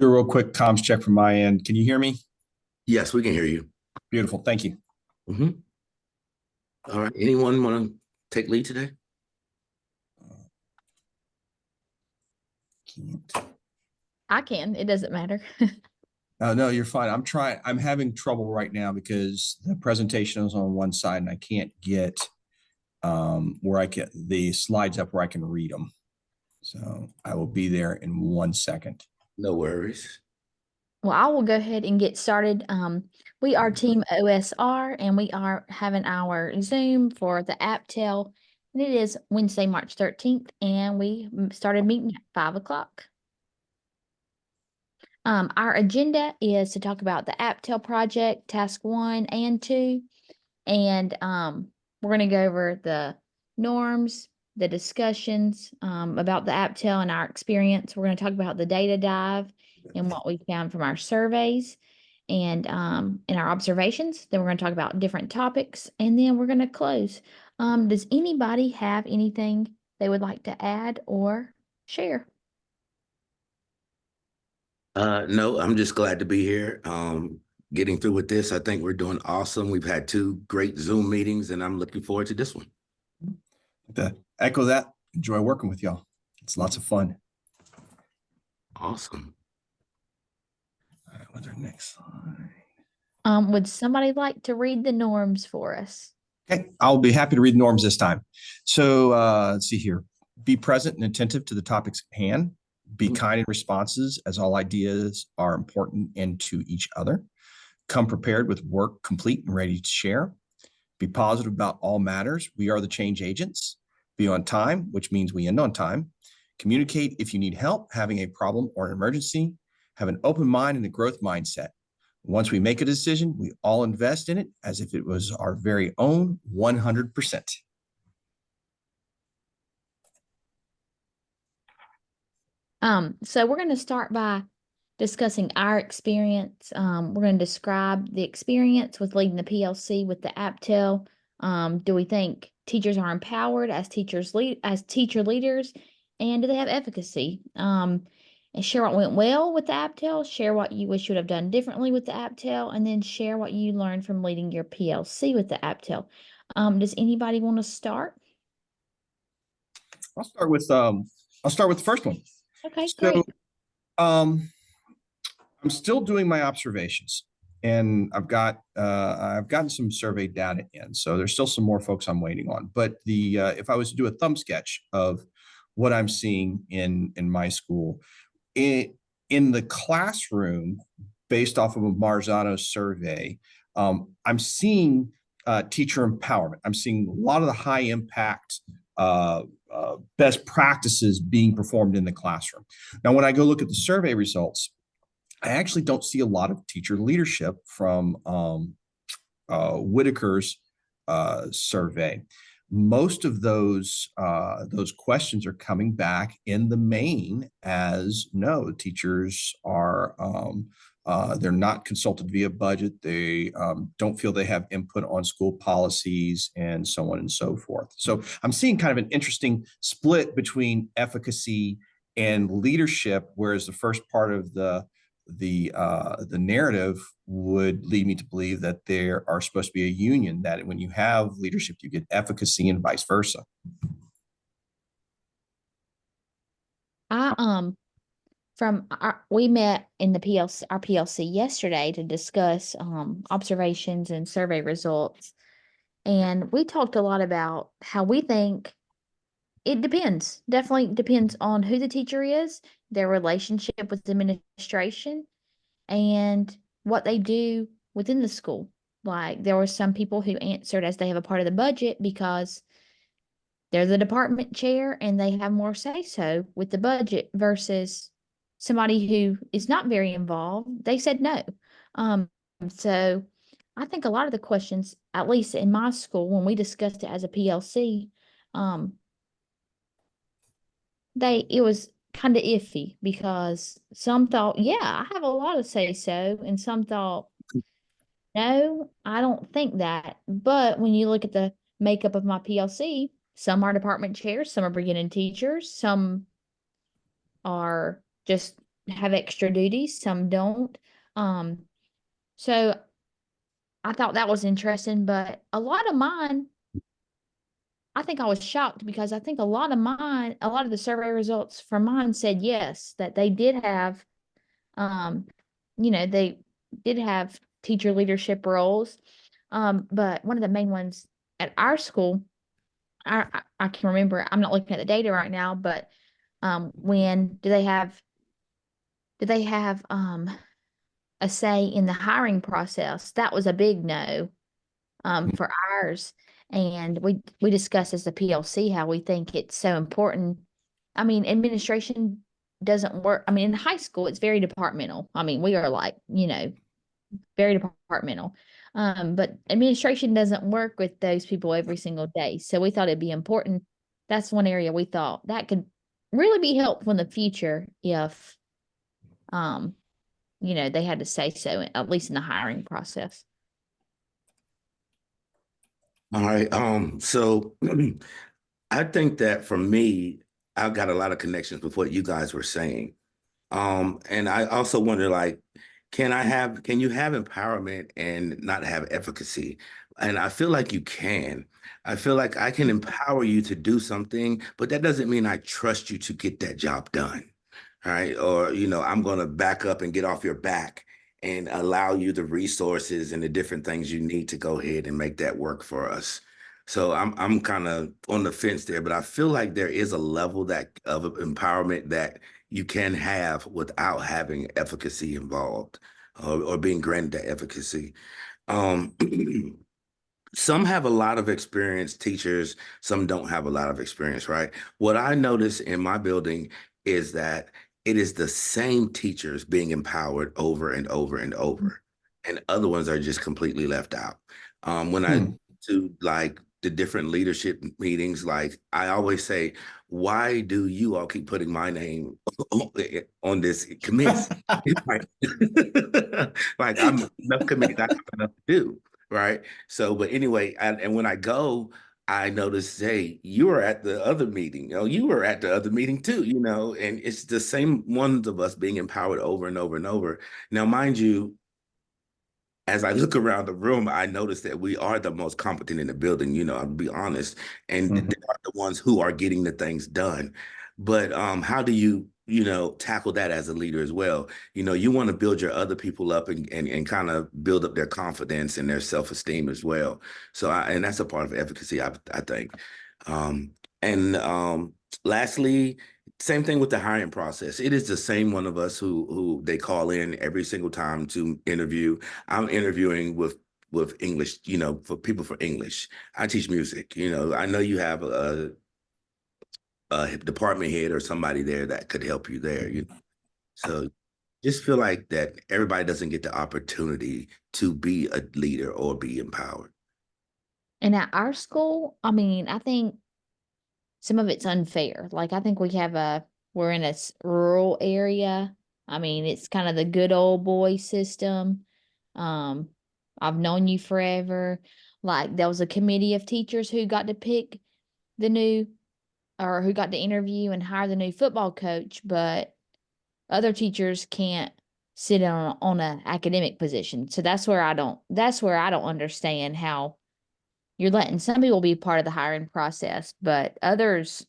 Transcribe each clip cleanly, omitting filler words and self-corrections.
Do a real quick comms check from my end. Can you hear me? Yes, we can hear you. Beautiful. Thank you. All right. Anyone want to take lead today? I can. It doesn't matter. No, you're fine. I'm having trouble right now because the presentation is on one side and I can't get where I get the slides up where I can read them. So I will be there in 1 second. No worries. Well, I will go ahead and get started. We are Team OSR, and we are having our Zoom for the AAPTEL, and it is Wednesday, March 13th, and we started meeting at 5 o'clock. Our agenda is to talk about the AAPTEL project, task 1 and 2, and we're going to go over the norms, the discussions about the AAPTEL and our experience. We're going to talk about the data dive and what we found from our surveys and in our observations. Then we're going to talk about different topics, and then we're going to close. Does anybody have anything they would like to add or share? No, I'm just glad to be here. Getting through with this, I think we're doing awesome. We've had 2 great Zoom meetings, and I'm looking forward to this one. To echo that, enjoy working with y'all. It's lots of fun. Awesome. All right, what's our next slide? Would somebody like to read the norms for us? Okay, I'll be happy to read the norms this time. So let's see here. Be present and attentive to the topics at hand. Be kind in responses, as all ideas are important and to each other. Come prepared with work complete and ready to share. Be positive about all matters. We are the change agents. Be on time, which means we end on time. Communicate if you need help, having a problem or an emergency. Have an open mind and a growth mindset. Once we make a decision, we all invest in it as if it was our very own 100%. So we're going to start by discussing our experience. We're going to describe the experience with leading the PLC with the AAPTEL. Do we think teachers are empowered as teacher leaders, and do they have efficacy? And share what went well with the AAPTEL, share what you wish you would have done differently with the AAPTEL, and then share what you learned from leading your PLC with the AAPTEL. Does anybody want to start? I'll start with the first one. Okay, So, great. I'm still doing my observations, and I've gotten some survey data in, so there's still some more folks I'm waiting on. But if I was to do a thumb sketch of what I'm seeing in my school, in the classroom, based off of a Marzano survey, I'm seeing teacher empowerment. I'm seeing a lot of the high impact best practices being performed in the classroom. Now, when I go look at the survey results, I actually don't see a lot of teacher leadership from Whitaker's survey. Most of those questions are coming back in the main as no, teachers are they're not consulted via budget. They don't feel they have input on school policies and so on and so forth. So I'm seeing kind of an interesting split between efficacy and leadership, whereas the first part of the narrative would lead me to believe that there are supposed to be a union, that when you have leadership, you get efficacy and vice versa. We met in our PLC yesterday to discuss observations and survey results. And we talked a lot about how we think it definitely depends on who the teacher is, their relationship with the administration, and what they do within the school. Like, there were some people who answered as they have a part of the budget because they're the department chair and they have more say-so with the budget versus somebody who is not very involved. They said no. So I think a lot of the questions, at least in my school, when we discussed it as a PLC, it was kind of iffy because some thought, yeah, I have a lot of say-so, and some thought, no, I don't think that. But when you look at the makeup of my PLC, some are department chairs, some are beginning teachers, some are just have extra duties, some don't. So I thought that was interesting, but a lot of mine, I think I was shocked because I think a lot of the survey results for mine said yes, that they did have, um, they did have teacher leadership roles. But one of the main ones at our school, I can remember, I'm not looking at the data right now, but when do they have a say in the hiring process? That was a big no for ours. And we discussed as the PLC how we think it's so important. I mean, administration doesn't work. I mean, in high school, it's very departmental. I mean, we are like, very departmental. But administration doesn't work with those people every single day. So we thought it'd be important. That's one area we thought that could really be helpful in the future if, um, they had to say so, at least in the hiring process. All right. So I think that for me, I've got a lot of connections with what you guys were saying. And I also wonder, like, can you have empowerment and not have efficacy? And I feel like you can. I feel like I can empower you to do something, but that doesn't mean I trust you to get that job done. All right. Or, I'm going to back up and get off your back and allow you the resources and the different things you need to go ahead and make that work for us. So I'm kind of on the fence there, but I feel like there is a level of empowerment that you can have without having efficacy involved or being granted that efficacy. Um, some have a lot of experience, teachers, some don't have a lot of experience, right? What I notice in my building is that it is the same teachers being empowered over and over and over, and other ones are just completely left out. When I do like the different leadership meetings, like I always say, why do you all keep putting my name on this committee? Like, like I'm enough committee, not enough to do. Right. So, but anyway, and when I go, I notice, hey, you were at the other meeting. You were at the other meeting too, and it's the same ones of us being empowered over and over and over. Now, mind you, as I look around the room, I notice that we are the most competent in the building, I'll be honest, and they are the ones who are getting the things done. But how do you, tackle that as a leader as well? You want to build your other people up and kind of build up their confidence and their self-esteem as well. So, and that's a part of efficacy, I think. And lastly, same thing with the hiring process. It is the same one of us who they call in every single time to interview. I'm interviewing with English, for people for English. I teach music. I know you have a department head or somebody there that could help you there. So just feel like that everybody doesn't get the opportunity to be a leader or be empowered. And at our school, I mean, I think some of it's unfair. Like, I think we're in a rural area. I mean, it's kind of the good old boy system. Um, I've known you forever. Like, there was a committee of teachers who got to pick the new, or who got to interview and hire the new football coach, but other teachers can't sit on a academic position. So that's where I don't understand how you're letting some people be part of the hiring process, but others,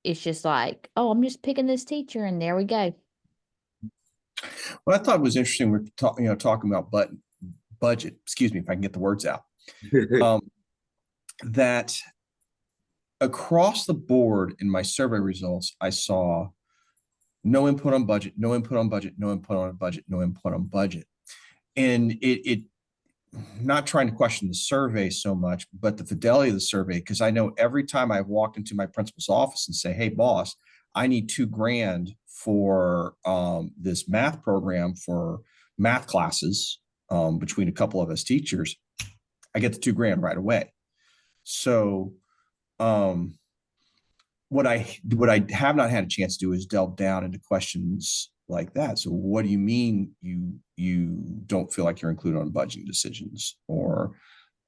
it's just like, oh, I'm just picking this teacher and there we go. What I thought was interesting, we're talking about budget, excuse me if I can get the words out, that across the board in my survey results, I saw no input on budget, no input on budget, no input on budget, no input on budget. And it not trying to question the survey so much, but the fidelity of the survey, because I know every time I walked into my principal's office and say, hey, boss, I need $2,000 for this math program for math classes between a couple of us teachers, I get the $2,000 right away. So what I have not had a chance to do is delve down into questions like that. So what do you mean you don't feel like you're included on budgeting decisions? Or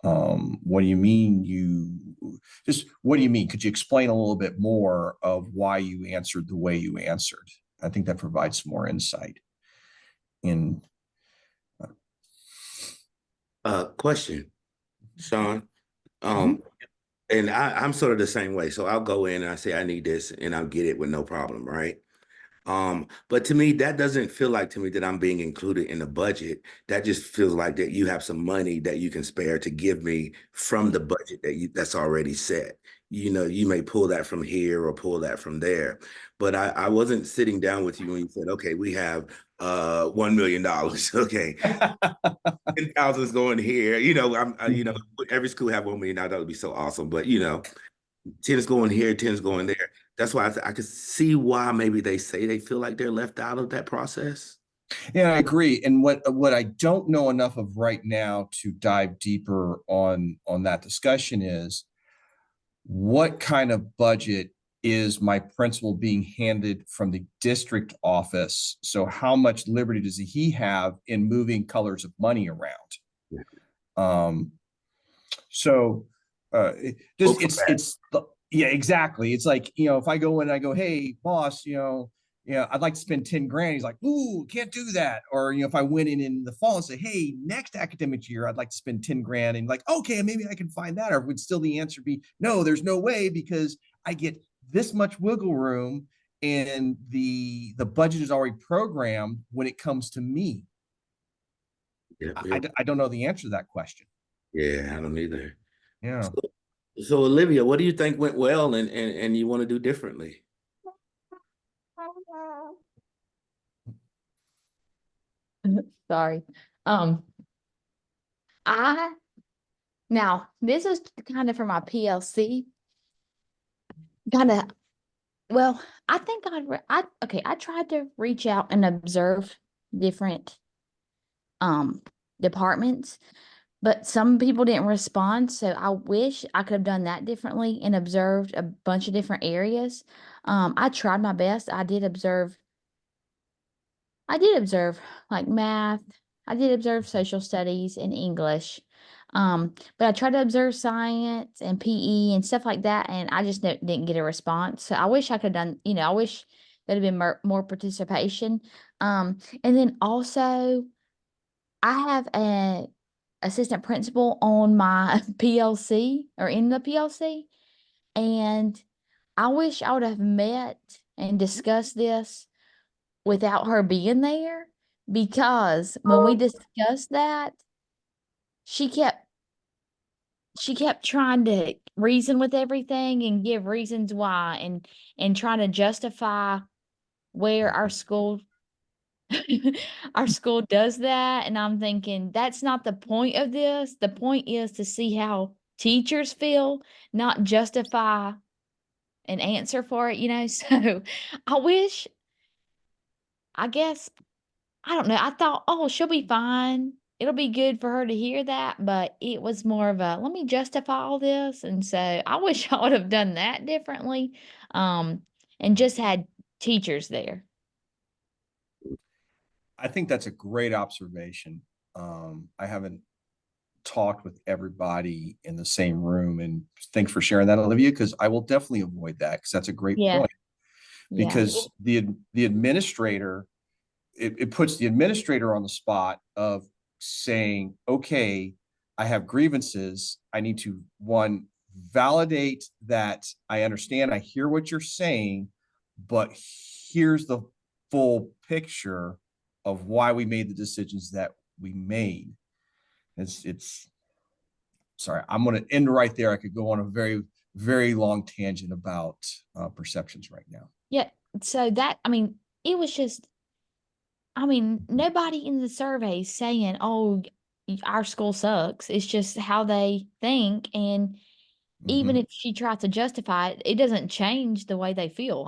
what do you mean what do you mean? Could you explain a little bit more of why you answered the way you answered? I think that provides some more insight in. Question, Sean. Mhm. And I'm sort of the same way. So I'll go in and I say I need this and I'll get it with no problem, right? But to me, that doesn't feel like to me that I'm being included in the budget. That just feels like that you have some money that you can spare to give me from the budget that's already set. You know, you may pull that from here or pull that from there. But I wasn't sitting down with you when you said, okay, we have $1 million. Okay. 10,000 is going here. You know, every school have $1 million. That would be so awesome. But 10 is going here, 10 is going there. That's why I could see why maybe they say they feel like they're left out of that process. Yeah, I agree. And what I don't know enough of right now to dive deeper on that discussion is what kind of budget is my principal being handed from the district office? So how much liberty does he have in moving colors of money around? Yeah. So Hope for that. yeah, exactly. It's like, if I go in and I go, hey, boss, I'd like to spend 10 grand. He's like, ooh, can't do that. Or, if I went in the fall and say, hey, next academic year, I'd like to spend 10 grand, and like, okay, maybe I can find that. Or would still the answer be, no, there's no way, because I get this much wiggle room and the budget is already programmed when it comes to me. Yeah, I don't know the answer to that question. yeah, I don't either. Yeah. So Olivia, what do you think went well and you want to do differently? Sorry. Um, I Now this is kind of for my PLC. Kind of, well, I think I tried to reach out and observe different um departments, but some people didn't respond. So I wish I could have done that differently and observed a bunch of different areas. I tried my best. I did observe like math. I did observe social studies and English. But I tried to observe science and PE and stuff like that, and I just didn't get a response. So I wish I could have done, I wish there'd have been more participation. And then also I have an assistant principal on my PLC or in the PLC, and I wish I would have met and discussed this without her being there, because when we discussed that, she kept she kept trying to reason with everything and give reasons why, and trying to justify where our school our school does that. And I'm thinking that's not the point of this. The point is to see how teachers feel, not justify an answer for it. So I wish, I guess, I don't know. I thought, oh, she'll be fine. It'll be good for her to hear that. But it was more of a, let me justify all this. And so I wish I would have done that differently. Um, and just had teachers there. I think that's a great observation. I haven't talked with everybody in the same room, and thanks for sharing that, Olivia, because I will definitely avoid that, because that's a great Yeah. point. Yeah. Because the administrator, it puts the administrator on the spot of saying, okay, I have grievances. I need to, one, validate that I understand, I hear what you're saying, but here's the full picture of why we made the decisions that we made. It's sorry, I'm going to end right there. I could go on a very, very long tangent about perceptions right now. Yeah. So it was just, nobody in the survey saying, oh, our school sucks. It's just how they think. And even Mhm. if she tries to justify it, it doesn't change the way they feel.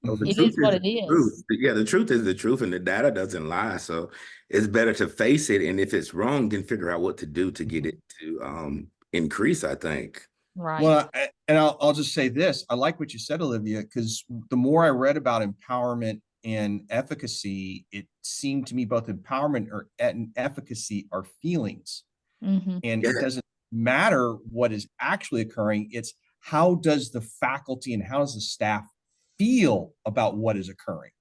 So the It Mhm. truth is is what the it truth. is. Yeah, the truth is the truth, and the data doesn't lie. So it's better to face it, and if it's wrong, then figure out what to do to get it to increase, I think. Right. Well, and I'll just say this. I like what you said, Olivia, because the more I read about empowerment and efficacy, it seemed to me both empowerment and efficacy are feelings. Mm-hmm. And Yeah. it doesn't matter what is actually occurring. It's how does the faculty and how does the staff feel about what is occurring.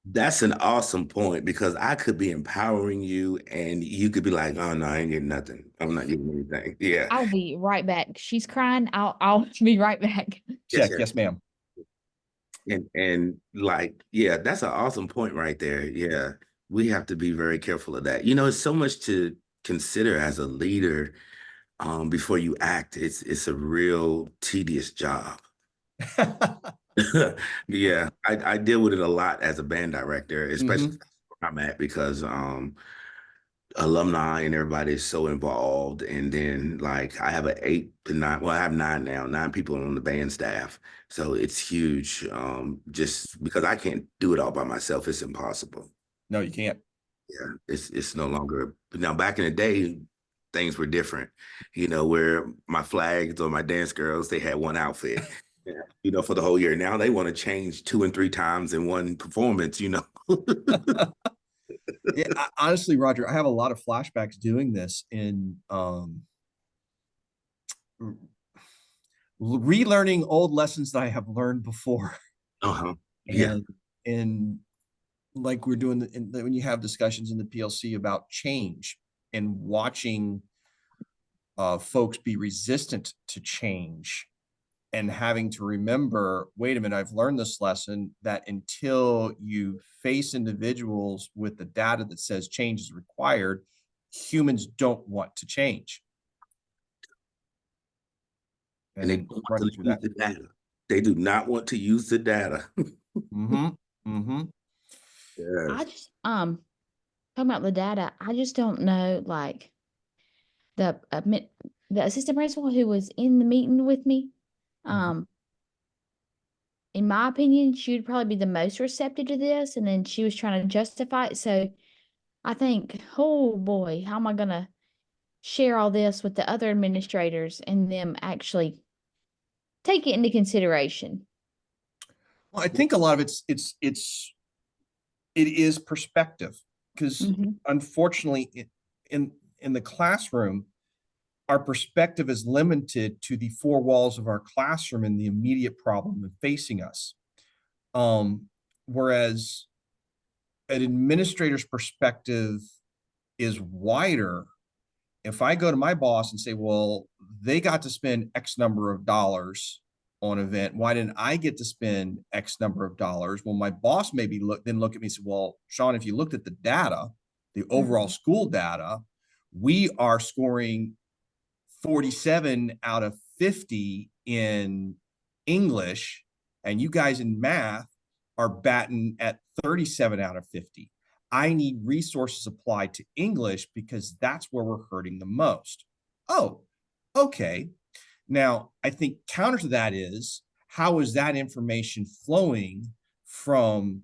That's an awesome point because I could be empowering you and you could be like, oh no, I ain't getting nothing. I'm not getting anything. Yeah. I'll be right back. She's crying. I'll be right back. Yes, Check. sir. Yes, ma'am. And like, yeah, that's an awesome point right there. Yeah. We have to be very careful of that. You know, it's so much to consider as a leader before you act. It's a real tedious job. Yeah, I deal with it a lot as a band director, especially Mhm. where I'm at because alumni and everybody is so involved. And then like I have an 8 to 9, well, I have 9 now, 9 people on the band staff. So it's huge. Just because I can't do it all by myself, it's impossible. No, you can't. Yeah, it's no longer now. Back in the day, things were different, you know, where my flags or my dance girls, they had one outfit, yeah, you know, for the whole year. Now they want to change 2 and 3 times in one performance, you know. Yeah, honestly, Roger, I have a lot of flashbacks doing this in relearning old lessons that I have learned before. Uh-huh. Yeah. And like we're doing when you have discussions in the PLC about change and watching folks be resistant to change and having to remember, wait a minute, I've learned this lesson that until you face individuals with the data that says change is required, humans don't want to change. And they And don't want running to through use that. the data. They do not want to use the data. Mm-hmm. Mm-hmm. I Yes. just talking about the data. I just don't know, like the the assistant principal who was in the meeting with me. Um, in my opinion, she would probably be the most receptive to this, and then she was trying to justify it. So I think, oh boy, how am I gonna share all this with the other administrators and them actually take it into consideration? Well, I think a lot of it is perspective because Mm-hmm. unfortunately in the classroom, our perspective is limited to the four walls of our classroom and the immediate problem facing us. Whereas an administrator's perspective is wider. If I go to my boss and say, well, they got to spend X number of dollars on an event, why didn't I get to spend X number of dollars? Well, my boss maybe look at me and say, well, Sean, if you looked at the data, the overall school data, we are scoring 47 out of 50 in English, and you guys in math are batting at 37 out of 50. I need resources applied to English because that's where we're hurting the most. Oh, okay. Now, I think counter to that is how is that information flowing from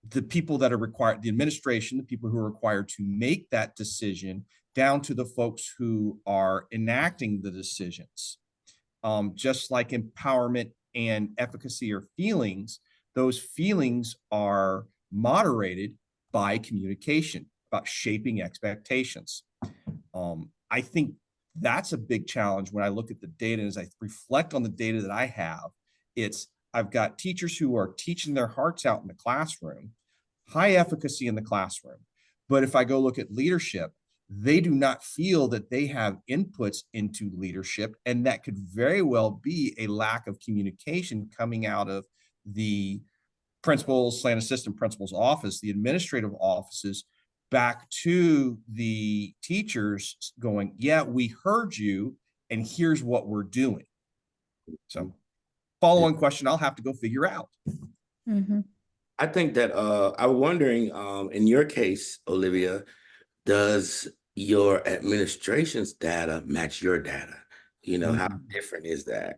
the people that are required, the administration, the people who are required to make that decision, down to the folks who are enacting the decisions. Just like empowerment and efficacy or feelings, those feelings are moderated by communication about shaping expectations. I think that's a big challenge when I look at the data. As I reflect on the data that I have, I've got teachers who are teaching their hearts out in the classroom, high efficacy in the classroom. But if I go look at leadership, they do not feel that they have inputs into leadership. And that could very well be a lack of communication coming out of the principal's / assistant principal's office, the administrative offices, back to the teachers going, yeah, we heard you, and here's what we're doing. So follow-on question I'll have to go figure out. Mm-hmm. I think that I'm wondering, in your case, Olivia, does your administration's data match your data? You know, how different is that?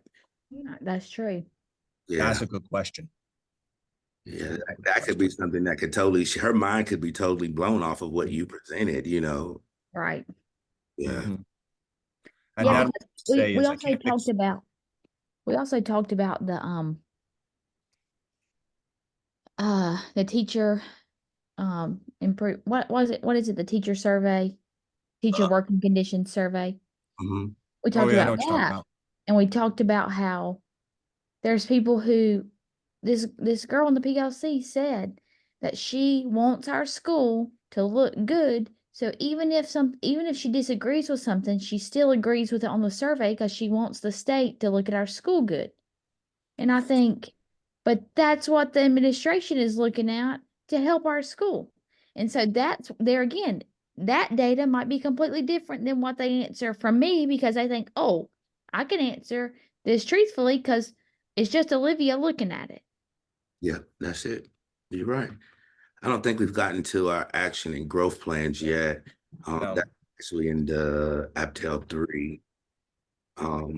That's true. That's Yeah. a good question. Yeah, that could be something that could totally, her mind could be totally blown off of what you presented, you know? Right. Yeah. Mhm. And Yeah, now Um, what because I say we is I also can't talked mix. about the teacher improve what was it? What is it? The teacher survey, teacher working conditions survey. mhm. We Oh talked yeah, I know about what you're talking that. about. And we talked about how there's people who this girl in the PLC said that she wants our school to look good. So even if she disagrees with something, she still agrees with it on the survey because she wants the state to look at our school good. And I think, but that's what the administration is looking at to help our school. And so that's there again, that data might be completely different than what they answer from me because they think, oh, I can answer this truthfully because it's just Olivia looking at it. Yeah, that's it. You're right. I don't think we've gotten to our action and growth plans yet. No. That's actually in the APTEL 3.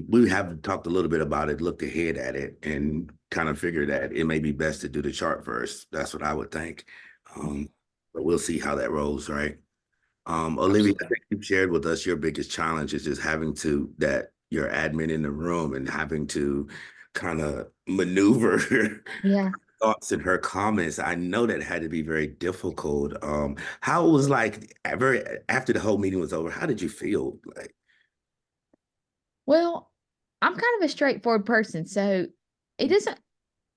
We have talked a little bit about it, looked ahead at it, and kind of figured that it may be best to do the chart first. That's what I would think. But we'll see how that rolls, right? Olivia, I think you've shared with us your biggest challenge is just having to that your admin in the room and having to kind of maneuver Yeah. thoughts and her comments. I know that had to be very difficult. How it was like very after the whole meeting was over, how did you feel? Like, Well, I'm kind of a straightforward person, so it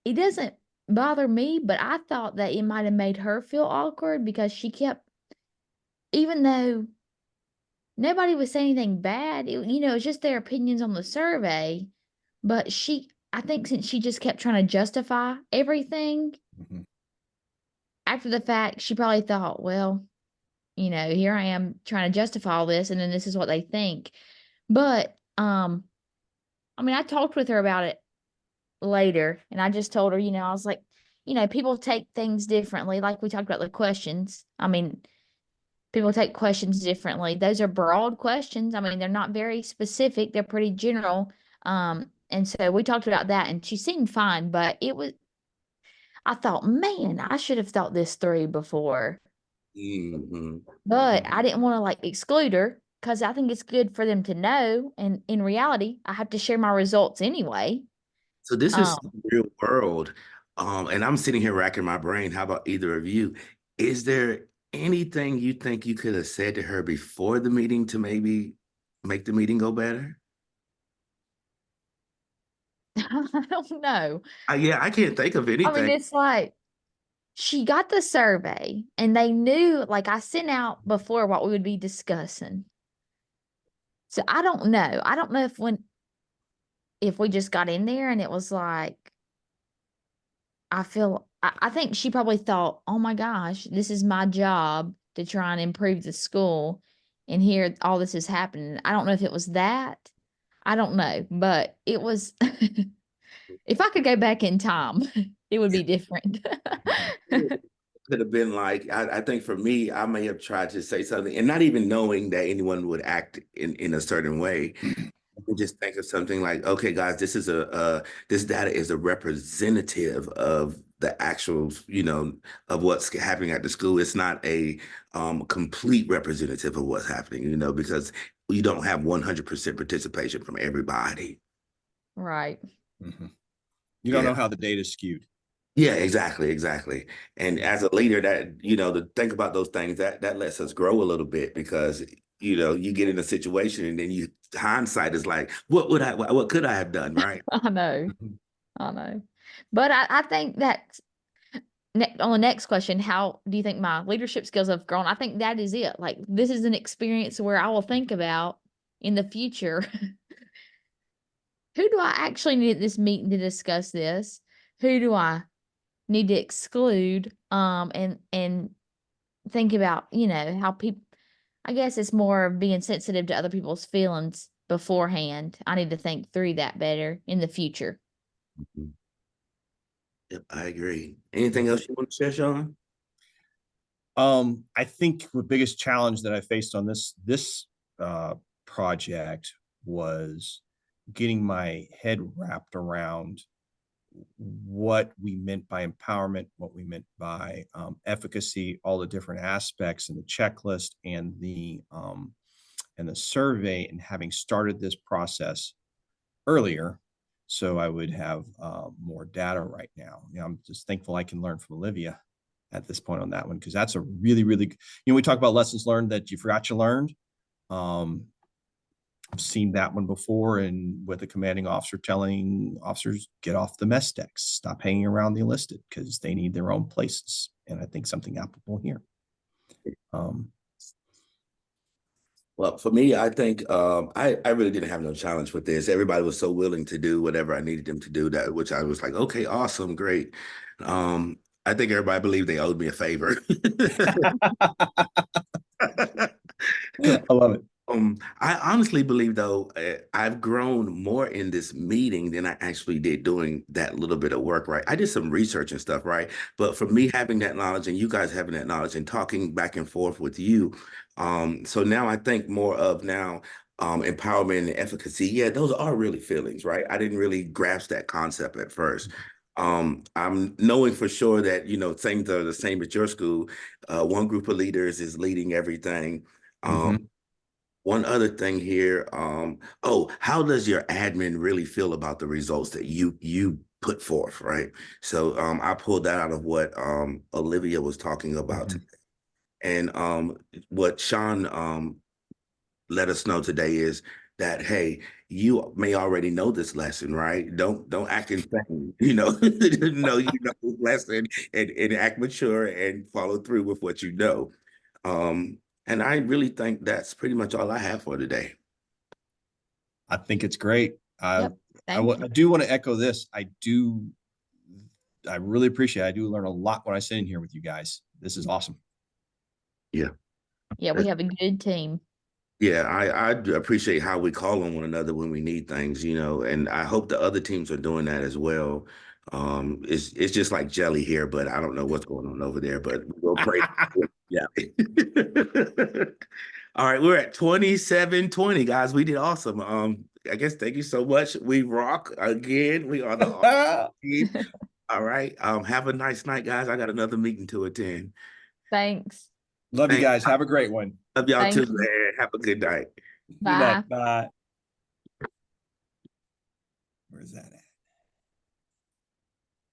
doesn't bother me, but I thought that it might have made her feel awkward because she kept, even though nobody was saying anything bad, it's just their opinions on the survey. But I think since she just kept trying to justify everything Mhm. after the fact, she probably thought, well, here I am trying to justify all this, and then this is what they think. But I mean, I talked with her about it later, and I just told her, I was like, people take things differently. Like we talked about the questions. I mean, people take questions differently. Those are broad questions. I mean, they're not very specific. They're pretty general. And so we talked about that, and she seemed fine, but I thought, man, I should have thought this through before. mhm. But I didn't want to like exclude her because I think it's good for them to know. And in reality, I have to share my results anyway. So this is Um, real world. And I'm sitting here racking my brain. How about either of you? Is there anything you think you could have said to her before the meeting to maybe make the meeting go better? I don't know. Yeah, I can't think of I mean, anything. it's like she got the survey and they knew, like, I sent out before what we would be discussing. So I don't know. I don't know if we just got in there and it was like, I think she probably thought, oh my gosh, this is my job to try and improve the school. And here all this is happening. I don't know if it was that. I don't know, but it was, if I could go back in time, it would be different. Could have been like, I think for me, I may have tried to say something and not even knowing that anyone would act in a certain way. You just think of something like, okay, guys, this is this data is a representative of the actual, of what's happening at the school. It's not a complete representative of what's happening, because you don't have 100% participation from everybody. Right. Mhm. You don't Yeah. know how the data is skewed. Yeah, exactly, exactly. And as a leader, that to think about those things, that lets us grow a little bit because you get in a situation and then hindsight is like, what could I have done, right? I know. Mhm. I know. But I think that on the next question, how do you think my leadership skills have grown? I think that is it. Like, this is an experience where I will think about in the future, who do I actually need at this meeting to discuss this? Who do I need to exclude? And think about, how people, I guess it's more of being sensitive to other people's feelings beforehand. I need to think through that better in the future. Mhm. Yep, I agree. Anything else you want to share, Sean? I think the biggest challenge that I faced on this project was getting my head wrapped around what we meant by empowerment, what we meant by efficacy, all the different aspects and the checklist and the survey, and having started this process earlier, so I would have more data right now. I'm just thankful I can learn from Olivia at this point on that one, because that's a really, really, we talk about lessons learned that you forgot you learned. Um, seen that one before, and with the commanding officer telling officers, get off the mess decks, stop hanging around the enlisted because they need their own places. And I think something applicable here. Well, for me, I think I really didn't have no challenge with this. Everybody was so willing to do whatever I needed them to do, that which I was like, okay, awesome, great. I think everybody believed they owed me a favor. I love it. I honestly believe though, I've grown more in this meeting than I actually did doing that little bit of work, right? I did some research and stuff, right? But for me having that knowledge and you guys having that knowledge and talking back and forth with you, so now I think more of now empowerment and efficacy. Yeah, those are really feelings, right? I didn't really grasp that concept at first. I'm knowing for sure that, you know, things are the same at your school. One group of leaders is leading everything. One other thing here, oh, how does your admin really feel about the results that you put forth, right? So I pulled that out of what Olivia was talking about today. And what Sean let us know today is that, hey, you may already know this lesson, right? Don't act insane, you know, you know this lesson, and act mature and follow through with what you know. And I really think that's pretty much all I have for today. I think it's great. Yep. I Thank you. do want to echo this. I really appreciate it. I do learn a lot when I sit in here with you guys. This is awesome. Yeah. Yeah, we have a good team. Yeah, I appreciate how we call on one another when we need things, you know, and I hope the other teams are doing that as well. It's just like jelly here, but I don't know what's going on over there, but we'll pray. Yeah. All right, we're at 27:20, guys. We did awesome. I guess thank you so much. We rock again. We are the awesome team. All right. Have a nice night, guys. I got another meeting to attend. Thanks. Love you Thanks. guys. Have a great one. Love y'all Thank too, you. man. Have a good night. Good night. Bye. Bye. Where's that at?